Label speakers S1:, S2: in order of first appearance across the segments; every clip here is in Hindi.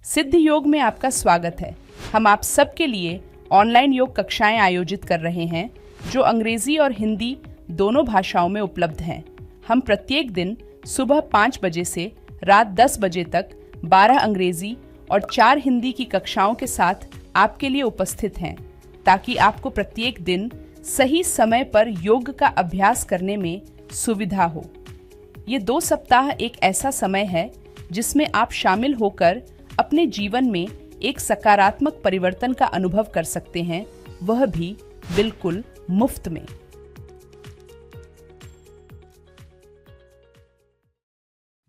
S1: सिद्ध योग में आपका स्वागत है। हम आप सबके लिए ऑनलाइन योग कक्षाएं आयोजित कर रहे हैं जो अंग्रेजी और हिंदी दोनों भाषाओं में उपलब्ध हैं। हम प्रत्येक दिन सुबह 5 बजे से रात 10 बजे तक 12 अंग्रेजी और 4 हिंदी की कक्षाओं के साथ आपके लिए उपस्थित हैं, ताकि आपको प्रत्येक दिन सही समय पर योग का अभ्यास करने में सुविधा हो। ये 2 सप्ताह एक ऐसा समय है जिसमें आप शामिल होकर अपने जीवन में एक सकारात्मक परिवर्तन का अनुभव कर सकते हैं, वह भी बिल्कुल मुफ्त में।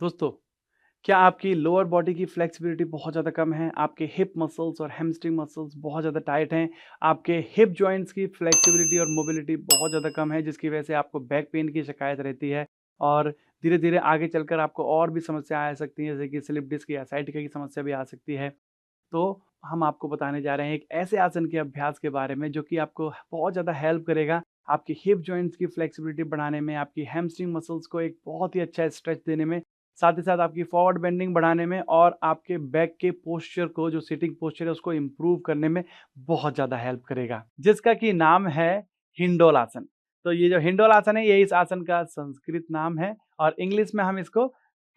S2: दोस्तों, क्या आपकी लोअर बॉडी की फ्लेक्सिबिलिटी बहुत ज़्यादा कम है? आपके हिप मसल्स और हैमस्ट्रिंग मसल्स बहुत ज़्यादा टाइट हैं? आपके हिप जॉइंट्स की फ्लेक्सिबिलिटी और मोबिलिटी बहुत ज़्यादा कम है, जिसकी वजह से आपको बैक पेन की शिकायत रहती है और धीरे धीरे आगे चलकर आपको और भी समस्या आ सकती हैं, जैसे कि स्लिप डिस्क या साइटिका की समस्या भी आ सकती है। तो हम आपको बताने जा रहे हैं एक ऐसे आसन के अभ्यास के बारे में जो कि आपको बहुत ज़्यादा हेल्प करेगा आपकी हिप जॉइंट्स की फ्लेक्सिबिलिटी बढ़ाने में, आपकी हैमस्ट्रिंग मसल्स को एक बहुत ही अच्छा स्ट्रेच देने में, साथ ही साथ आपकी फॉरवर्ड बेंडिंग बढ़ाने में और आपके बैक के पोस्चर को, जो सिटिंग पोस्चर है, उसको इम्प्रूव करने में बहुत ज़्यादा हेल्प करेगा, जिसका कि नाम है हिंडोल आसन। तो ये जो हिंडोल आसन है, ये इस आसन का संस्कृत नाम है और इंग्लिश में हम इसको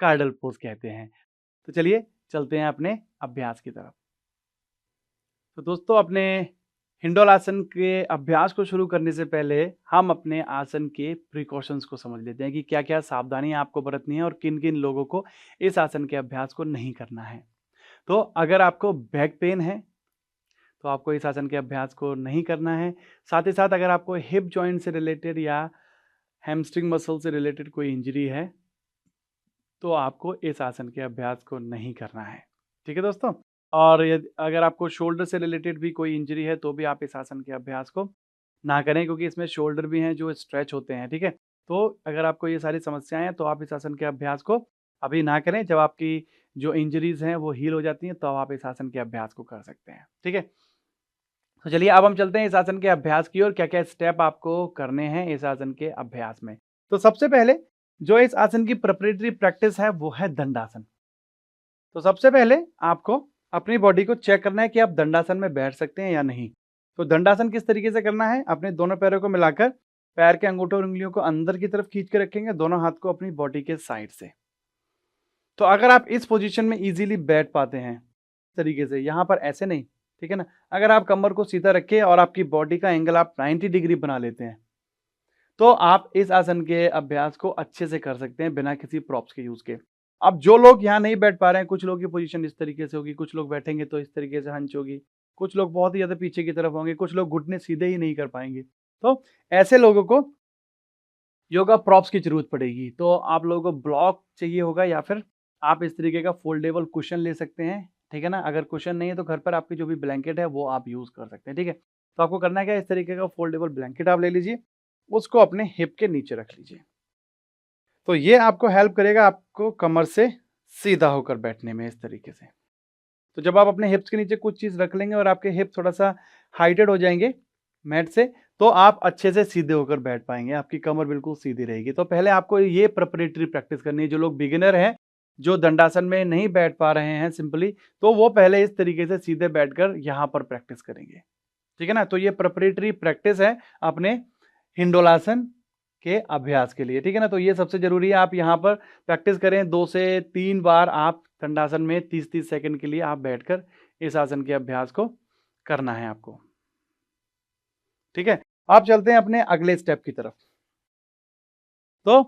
S2: कार्डल पोज कहते हैं। तो चलिए चलते हैं अपने अभ्यास की तरफ। तो दोस्तों, अपने हिंडोल आसन के अभ्यास को शुरू करने से पहले हम अपने आसन के प्रिकॉशंस को समझ लेते हैं कि क्या क्या सावधानियां आपको बरतनी है और किन किन लोगों को इस आसन के अभ्यास को नहीं करना है। तो अगर आपको बैक पेन है तो आपको इस आसन के अभ्यास को नहीं करना है। साथ ही साथ अगर आपको हिप जॉइंट से रिलेटेड या हैमस्ट्रिंग मसल से रिलेटेड कोई इंजरी है तो आपको इस आसन के अभ्यास को नहीं करना है। ठीक है दोस्तों? और यदि अगर आपको शोल्डर से रिलेटेड भी कोई इंजरी है तो भी आप इस आसन के अभ्यास को ना करें, क्योंकि इसमें शोल्डर भी हैं जो स्ट्रेच होते हैं। ठीक है? तो अगर आपको ये सारी समस्याएं हैं तो आप इस आसन के अभ्यास को अभी ना करें। जब आपकी जो इंजरीज हैं वो हील हो जाती हैं तो आप इस आसन के अभ्यास को कर सकते हैं। ठीक है? तो चलिए अब हम चलते हैं इस आसन के अभ्यास की ओर। क्या क्या स्टेप आपको करने हैं इस आसन के अभ्यास में। तो सबसे पहले जो इस आसन की प्रिपरेटरी प्रैक्टिस है वो है दंडासन। तो सबसे पहले आपको अपनी बॉडी को चेक करना है कि आप दंडासन में बैठ सकते हैं या नहीं। तो दंडासन किस तरीके से करना है, अपने दोनों पैरों को मिलाकर पैर के अंगूठों और उंगलियों को अंदर की तरफ खींच के रखेंगे, दोनों हाथ को अपनी बॉडी के साइड से। तो अगर आप इस पोजीशन में इजीली बैठ पाते हैं तरीके से, यहाँ पर ऐसे नहीं, ठीक है ना, अगर आप कमर को सीधा रखें और आपकी बॉडी का एंगल आप 90 डिग्री बना लेते हैं तो आप इस आसन के अभ्यास को अच्छे से कर सकते हैं बिना किसी प्रॉप्स के यूज के। अब जो लोग यहाँ नहीं बैठ पा रहे हैं, कुछ लोग की पोजीशन इस तरीके से होगी, कुछ लोग बैठेंगे तो इस तरीके से हंच होगी, कुछ लोग बहुत ही ज्यादा पीछे की तरफ होंगे, कुछ लोग घुटने सीधे ही नहीं कर पाएंगे। तो ऐसे लोगों को योगा प्रॉप्स की जरूरत पड़ेगी। तो आप लोगों को ब्लॉक चाहिए होगा या फिर आप इस तरीके का फोल्डेबल कुशन ले सकते हैं। ठीक है ना? अगर कुशन नहीं है तो घर पर आपकी जो भी ब्लैंकेट है वो आप यूज कर सकते हैं। ठीक है? तो आपको करना है क्या, इस तरीके का फोल्डेबल ब्लैंकेट आप ले लीजिए, उसको अपने हिप के नीचे रख लीजिए। तो ये आपको हेल्प करेगा आपको कमर से सीधा होकर बैठने में इस तरीके से। तो जब आप अपने हिप्स के नीचे कुछ चीज रख लेंगे और आपके हिप थोड़ा सा हाइटेड हो जाएंगे मैट से, तो आप अच्छे से सीधे होकर बैठ पाएंगे, आपकी कमर बिल्कुल सीधी रहेगी। तो पहले आपको ये प्रिपरेटरी प्रैक्टिस करनी है। जो लोग बिगिनर हैं, जो दंडासन में नहीं बैठ पा रहे हैं सिंपली, तो वो पहले इस तरीके से सीधे बैठकर यहाँ पर प्रैक्टिस करेंगे। ठीक है ना? तो ये प्रिपरेटरी प्रैक्टिस है अपने हिंडोलासन के अभ्यास के लिए। ठीक है ना? तो ये सबसे जरूरी है, आप यहाँ पर प्रैक्टिस करें 2 से 3 बार। आप दंडासन में 30-30 सेकंड के लिए आप बैठकर इस आसन के अभ्यास को करना है आपको। ठीक है? आप चलते हैं अपने अगले स्टेप की तरफ। तो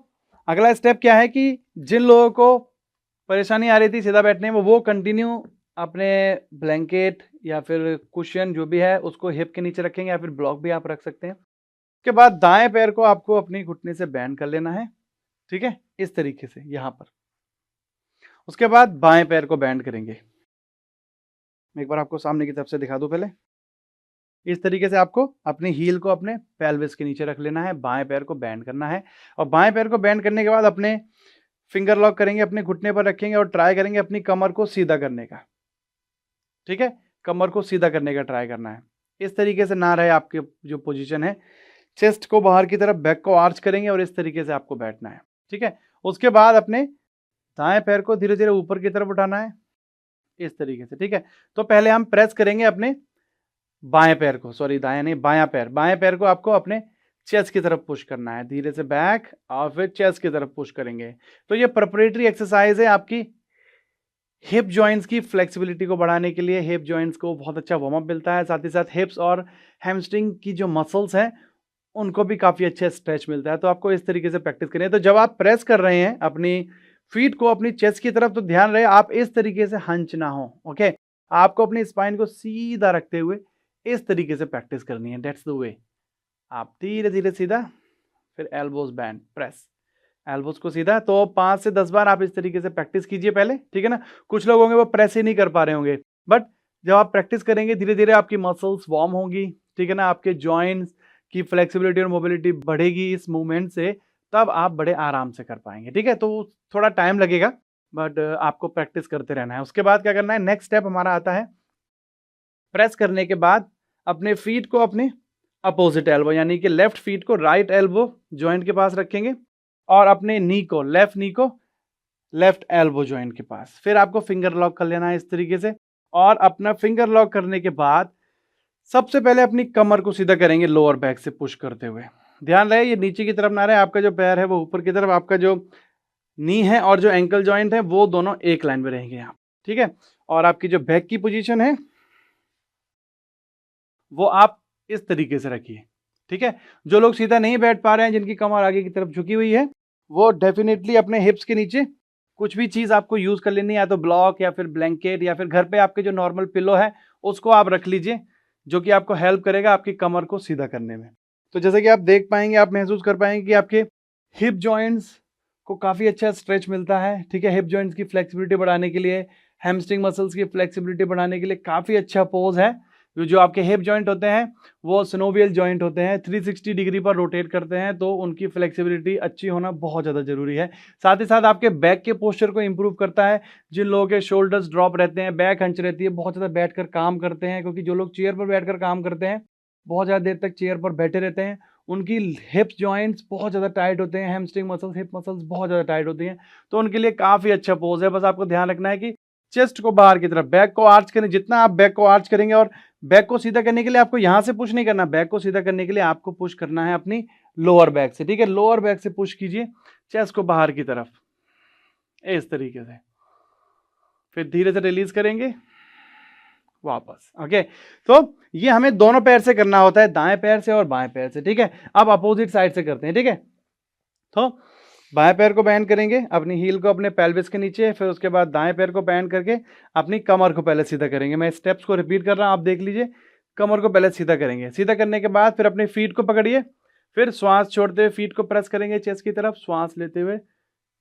S2: अगला स्टेप क्या है कि जिन लोगों को परेशानी आ रही थी सीधा बैठने में, वो कंटिन्यू अपने ब्लैंकेट या फिर कुशन जो भी है उसको हिप के नीचे रखेंगे, या फिर ब्लॉक भी आप रख सकते हैं। उसके बाद दाएं पैर को आपको अपनी घुटने से बैंड कर लेना है। ठीक है? इस तरीके से यहाँ पर। उसके बाद बाएं पैर को बैंड करेंगे। मैं एक बार आपको सामने की तरफ से दिखा दूं पहले। इस तरीके से आपको अपनी हील को अपने पेल्विस के नीचे रख लेना है, बाएं पैर को बैंड करना है और बाएं पैर को बैंड करने के बाद अपने फिंगर लॉक करेंगे, अपने घुटने पर रखेंगे और ट्राई करेंगे अपनी कमर को सीधा करने का। ठीक है? कमर को सीधा करने का ट्राई करना है। इस तरीके से ना रहे आपके जो पोजीशन है, चेस्ट को बाहर की तरफ, बैक को आर्च करेंगे और इस तरीके से आपको बैठना है। ठीक है? उसके बाद अपने दाएं पैर को धीरे धीरे ऊपर की तरफ उठाना है, इस तरीके से, ठीक है। तो पहले हम प्रेस करेंगे अपने बाएं पैर को, सॉरी दायां नहीं, बाएं पैर को आपको अपने चेस्ट की तरफ पुश करना है, धीरे से बैक और फिर चेस्ट की तरफ पुश करेंगे। तो ये प्रिपरेटरी एक्सरसाइज है आपकी हिप जॉइंट्स की फ्लेक्सिबिलिटी को बढ़ाने के लिए। हिप जॉइंट्स को बहुत अच्छा वार्म अप मिलता है, साथ ही साथ हिप्स और हैमस्ट्रिंग की जो मसल्स हैं उनको भी काफ़ी अच्छा स्ट्रेच मिलता है। तो आपको इस तरीके से प्रैक्टिस करनी है। तो जब आप प्रेस कर रहे हैं अपनी फीट को अपनी चेस्ट की तरफ, तो ध्यान रहे आप इस तरीके से हंच ना हो, ओके। आपको अपनी स्पाइन को सीधा रखते हुए इस तरीके से प्रैक्टिस करनी है, दैट्स द वे। आप धीरे धीरे सीधा, फिर एल्बोज बैंड, प्रेस, एल्बोज को सीधा। तो 5 से 10 बार आप इस तरीके से प्रैक्टिस कीजिए पहले, ठीक है ना। कुछ लोग होंगे वो प्रेस ही नहीं कर पा रहे होंगे, बट जब आप प्रैक्टिस करेंगे धीरे धीरे आपकी मसल्स वार्म होंगी, ठीक है ना, आपके जॉइंट्स की फ्लेक्सिबिलिटी और मोबिलिटी बढ़ेगी इस मूवमेंट से, तब आप बड़े आराम से कर पाएंगे, ठीक है। तो थोड़ा टाइम लगेगा, बट आपको प्रैक्टिस करते रहना है। उसके बाद क्या करना है, नेक्स्ट स्टेप हमारा आता है प्रेस करने के बाद अपने फीट को अपने अपोजिट एल्बो यानी कि लेफ्ट फीट को राइट एल्बो जॉइंट के पास रखेंगे और अपने नी को, लेफ्ट नी को लेफ्ट एल्बो जॉइंट के पास। फिर आपको फिंगर लॉक कर लेना है इस तरीके से, और अपना फिंगर लॉक करने के बाद सबसे पहले अपनी कमर को सीधा करेंगे लोअर बैक से पुश करते हुए। ध्यान रहे ये नीचे की तरफ ना रहे, आपका जो पैर है वो ऊपर की तरफ, आपका जो नी है और जो एंकल जॉइंट है वो दोनों एक लाइन में रहेंगे यहाँ, ठीक है। और आपकी जो बैक की पोजीशन है वो आप इस तरीके से रखिए, ठीक है। जो लोग सीधा नहीं बैठ पा रहे हैं, जिनकी कमर आगे की तरफ झुकी हुई है, वो डेफिनेटली अपने हिप्स के नीचे कुछ भी चीज़ आपको यूज़ कर लेनी है, या तो ब्लॉक या फिर ब्लैंकेट या फिर घर पे आपके जो नॉर्मल पिलो है उसको आप रख लीजिए, जो कि आपको हेल्प करेगा आपकी कमर को सीधा करने में। तो जैसे कि आप देख पाएंगे, आप महसूस कर पाएंगे कि आपके हिप जॉइंट्स को काफ़ी अच्छा स्ट्रेच मिलता है, ठीक है। हिप जॉइंट्स की फ्लेक्सिबिलिटी बढ़ाने के लिए, हैमस्ट्रिंग मसल्स की फ्लेक्सिबिलिटी बढ़ाने के लिए काफ़ी अच्छा पोज है। जो आपके हिप जॉइंट होते हैं वो सिनोवियल जॉइंट होते हैं, 360 डिग्री पर रोटेट करते हैं, तो उनकी फ्लेक्सिबिलिटी अच्छी होना बहुत ज़्यादा जरूरी है। साथ ही साथ आपके बैक के पोस्चर को इंप्रूव करता है। जिन लोगों के शोल्डर्स ड्रॉप रहते हैं, बैक हंच रहती है, बहुत ज़्यादा बैठकर काम करते हैं, क्योंकि जो लोग चेयर पर बैठकर काम करते हैं, बहुत ज़्यादा देर तक चेयर पर बैठे रहते हैं, उनकी हिप्स जॉइंट्स बहुत ज़्यादा टाइट होते हैं, हैमस्ट्रिंग मसल्स, हिप मसल्स बहुत ज़्यादा टाइट होती हैं, तो उनके लिए काफ़ी अच्छा पोज है। बस आपको ध्यान रखना है कि चेस्ट को बाहर की तरफ, बैक को आर्च करें, जितना आप बैक को आर्च करेंगे, और बैक को सीधा करने के लिए आपको यहां से पुश नहीं करना, बैक को सीधा करने के लिए आपको पुश करना है अपनी लोअर बैक से, ठीक है। लोअर बैक से पुश कीजिए चेस्ट को बाहर की तरफ इस तरीके से, फिर धीरे से रिलीज करेंगे वापस, ओके। तो ये हमें दोनों पैर से करना होता है, दाएं पैर से और बाएं पैर से, ठीक है। अब अपोजिट साइड से करते हैं, ठीक है। तो बाएं पैर को बैंड करेंगे, अपनी हील को अपने पेल्विस के नीचे, फिर उसके बाद दाएं पैर को बैंड करके अपनी कमर को पहले सीधा करेंगे। मैं स्टेप्स को रिपीट कर रहा हूं, आप देख लीजिए। कमर को पहले सीधा करेंगे, सीधा करने के बाद फिर अपनी फीट को पकड़िए, फिर श्वास छोड़ते हुए फीट को प्रेस करेंगे चेस्ट की तरफ, श्वास लेते हुए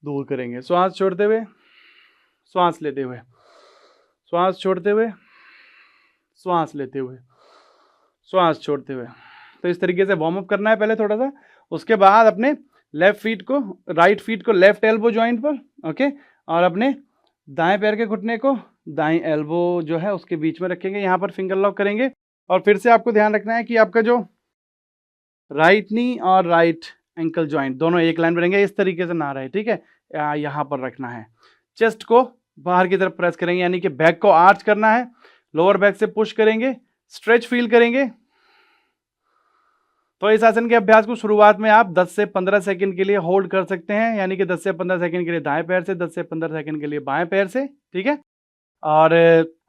S2: दूर करेंगे, श्वास छोड़ते हुए, श्वास लेते हुए, श्वास छोड़ते हुए, श्वास लेते हुए, श्वास छोड़ते हुए। तो इस तरीके से वार्म अप करना है पहले थोड़ा सा। उसके बाद अपने लेफ्ट फीट को, राइट फीट को लेफ्ट एल्बो जॉइंट पर, ओके, और अपने दाएं पैर के घुटने को दाएं एल्बो जो है उसके बीच में रखेंगे, यहाँ पर फिंगर लॉक करेंगे। और फिर से आपको ध्यान रखना है कि आपका जो राइट नी और राइट एंकल जॉइंट दोनों एक लाइन में रहेंगे, इस तरीके से ना रहे, ठीक है। यहाँ पर रखना है, चेस्ट को बाहर की तरफ प्रेस करेंगे, यानी कि बैक को आर्च करना है, लोअर बैक से पुश करेंगे, स्ट्रेच फील करेंगे। तो इस आसन के अभ्यास को शुरुआत में आप 10 से 15 सेकंड के लिए होल्ड कर सकते हैं, यानी कि 10 से 15 सेकंड के लिए दाएं पैर से, 10 से 15 सेकंड के लिए बाएं पैर से, ठीक है। और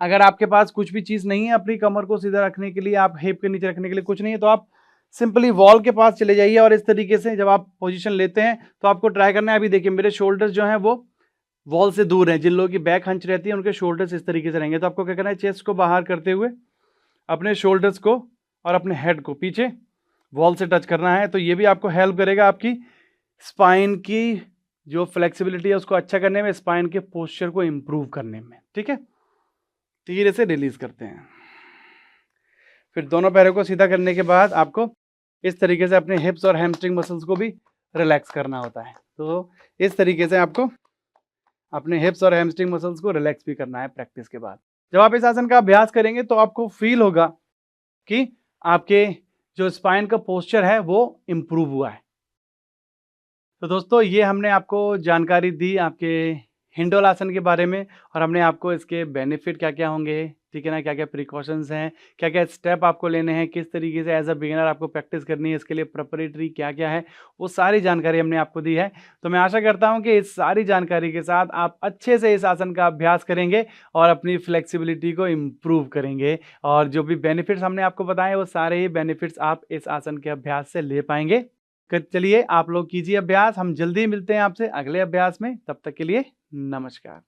S2: अगर आपके पास कुछ भी चीज़ नहीं है अपनी कमर को सीधा रखने के लिए, आप हिप के नीचे रखने के लिए कुछ नहीं है, तो आप सिंपली वॉल के पास चले जाइए, और इस तरीके से जब आप पोजीशन लेते हैं तो आपको ट्राई करना है। अभी देखिए मेरे शोल्डर्स जो हैं वो वॉल से दूर हैं, जिन लोगों की बैक हंच रहती है उनके शोल्डर्स इस तरीके से रहेंगे। तो आपको क्या करना है, चेस्ट को बाहर करते हुए अपने शोल्डर्स को और अपने हेड को पीछे वॉल से टच करना है। तो ये भी आपको हेल्प करेगा आपकी स्पाइन की जो फ्लेक्सिबिलिटी है उसको अच्छा करने में, स्पाइन के पोस्चर को इंप्रूव करने में, ठीक है। धीरे से रिलीज करते हैं। फिर दोनों पैरों को सीधा करने के बाद आपको इस तरीके से अपने हिप्स और हैमस्ट्रिंग मसल्स को भी रिलैक्स करना होता है। तो इस तरीके से आपको अपने हिप्स और हैमस्ट्रिंग मसल्स को रिलैक्स भी करना है प्रैक्टिस के बाद। जब आप इस आसन का अभ्यास करेंगे तो आपको फील होगा कि आपके जो स्पाइन का पोस्चर है वो इम्प्रूव हुआ है। तो दोस्तों ये हमने आपको जानकारी दी आपके हिंडोल आसन के बारे में, और हमने आपको इसके बेनिफिट क्या क्या होंगे, ठीक है ना, क्या क्या प्रिकॉशंस हैं, क्या क्या स्टेप आपको लेने हैं, किस तरीके से एज अ बिगिनर आपको प्रैक्टिस करनी है, इसके लिए प्रिपरेटरी क्या क्या है, वो सारी जानकारी हमने आपको दी है। तो मैं आशा करता हूँ कि इस सारी जानकारी के साथ आप अच्छे से इस आसन का अभ्यास करेंगे और अपनी फ्लेक्सिबिलिटी को इम्प्रूव करेंगे, और जो भी बेनिफिट्स हमने आपको बताए वो सारे ही बेनिफिट्स आप इस आसन के अभ्यास से ले पाएंगे। चलिए आप लोग कीजिए अभ्यास, हम जल्दी मिलते हैं आपसे अगले अभ्यास में, तब तक के लिए नमस्कार।